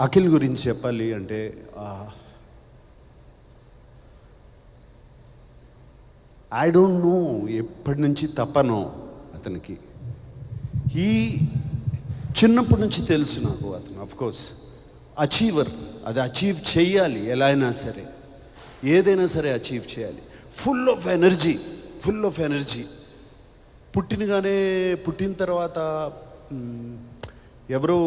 అఖిల్ గురించి చెప్పాలి అంటే ఐ డోంట్ నో ఎప్పటి నుంచి తపనో అతనికి. ఈ చిన్నప్పటి నుంచి తెలుసు నాకు అతను అఫ్కోర్స్ అచీవర్. అది అచీవ్ చేయాలి, ఎలా అయినా సరే ఏదైనా సరే అచీవ్ చేయాలి. Full of energy. పుట్టిన తర్వాత ఎవరో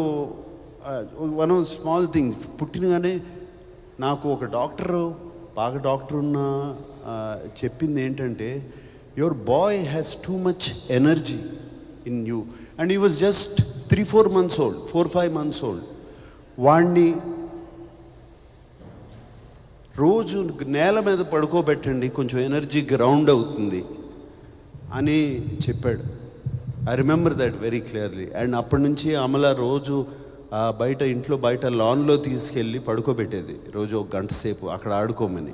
వన్ స్మాల్ థింగ్, పుట్టినగానే నాకు ఒక బాగా డాక్టర్ ఉన్న చెప్పింది ఏంటంటే, your boy has too much energy in you. And he was just 3-4 months old, 4-5 months old. వాణ్ణి రోజు నేల మీద పడుకోబెట్టండి, కొంచెం ఎనర్జీ గ్రౌండ్ అవుతుంది అని చెప్పాడు. I remember that very clearly. And అప్పటి నుంచి అమల రోజు ఇంట్లో బయట లాన్లో తీసుకెళ్ళి పడుకోబెట్టేది, రోజు 1 గంట సేపు అక్కడ ఆడుకోమని.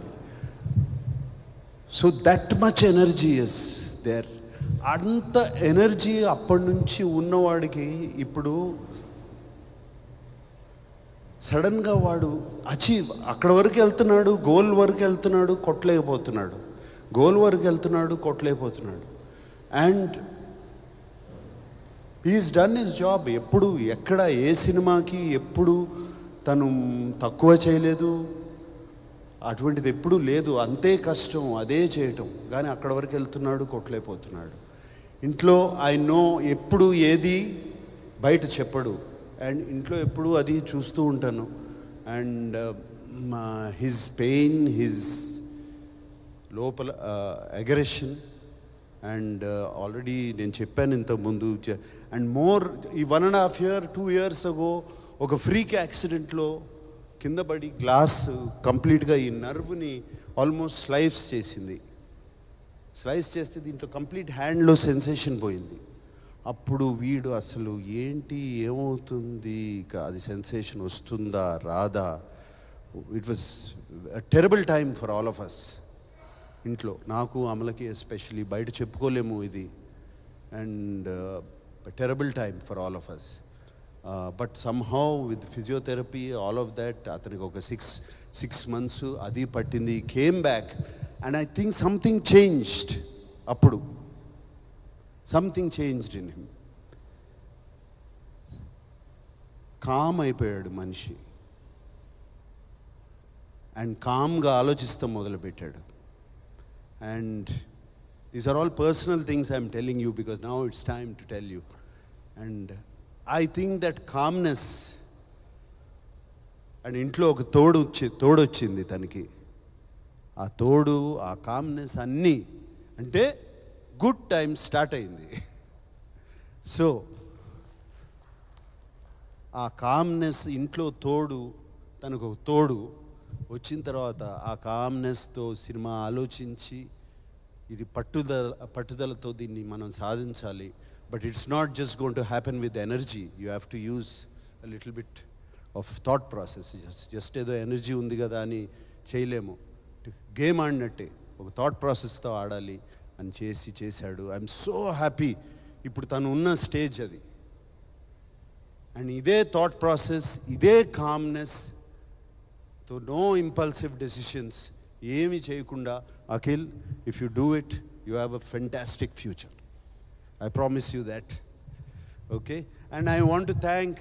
So that much energy is there. అంత ఎనర్జీ అప్పటి నుంచి ఉన్నవాడికి ఇప్పుడు సడన్గా వాడు అక్కడ వరకు వెళ్తున్నాడు, గోల్ వరకు వెళ్తున్నాడు, కొట్టలేకపోతున్నాడు. And he's done his job. ఎప్పుడు ఎక్కడ ఏ సినిమాకి ఎప్పుడు తను తక్కువ చేయలేదు, అటువంటిది ఎప్పుడూ లేదు. అంతే కష్టం, అదే చేయటం. కానీ అక్కడ వరకు వెళ్తున్నాడు, కొట్టలేకపోతున్నాడు. ఇంట్లో ఐ నో ఎప్పుడు ఏది బయట చెప్పడు, అండ్ ఇంట్లో ఎప్పుడు అది చూస్తూ ఉంటాను. అండ్ హిజ్ పెయిన్, హిజ్ లోపల అగ్రెషన్. అండ్ ఆల్రెడీ నేను చెప్పాను ఇంతకుముందు. అండ్ ఈ 1.5 year 2 years ago ఒక ఫ్రీక్ యాక్సిడెంట్లో కింద పడి గ్లాస్ కంప్లీట్గా ఈ నర్వ్ని ఆల్మోస్ట్ స్లైస్ చేస్తే దీంట్లో కంప్లీట్ హ్యాండ్లో సెన్సేషన్ పోయింది. అప్పుడు వీడు అసలు ఏమవుతుంది, ఇక అది సెన్సేషన్ వస్తుందా రాదా. It was terrible time for all of us. ఇంట్లో నాకు అమలకి ఎస్పెషలీ, బయట చెప్పుకోలేము ఇది. And terrible time for all of us. But somehow with physiotherapy all of that అతనికి ఒక 6 months అది పట్టింది. Came back and I think something changed. అప్పుడు something changed in him. Calm అయిపోయాడు మనిషి. అండ్ కామ్గా ఆలోచిస్తాం మొదలుపెట్టాడు. And these are all personal things I'm telling you because now it's time to tell you. And I think that calmness, and ఇంట్లో ఒక తోడొచ్చింది తనకి. ఆ కామ్నెస్ అన్నీ అంటే గుడ్ టైం స్టార్ట్ అయింది. సో ఆ కామ్నెస్ ఇంట్లో తనకు ఒక తోడు వచ్చిన తర్వాత ఆ కామ్నెస్తో సినిమా ఆలోచించి ఇది పట్టుదలతో దీన్ని మనం సాధించాలి. But it's not just going to happen with energy. You have to use a little bit of thought process. Just ఏదో ఎనర్జీ ఉంది కదా అని చేయలేము. గేమ్ ఆడినట్టే ఒక థాట్ ప్రాసెస్తో ఆడాలి అని చేశాడు. I'm so happy. ఇప్పుడు తను ఉన్న స్టేజ్ అది. అండ్ ఇదే థాట్ ప్రాసెస్, ఇదే కామ్నెస్ తో నో ఇంపల్సివ్ డెసిషన్స్ ఏమి చేయకుండా, Akhil, if you do it you have a fantastic future. I promise you that. Okay? And I want to thank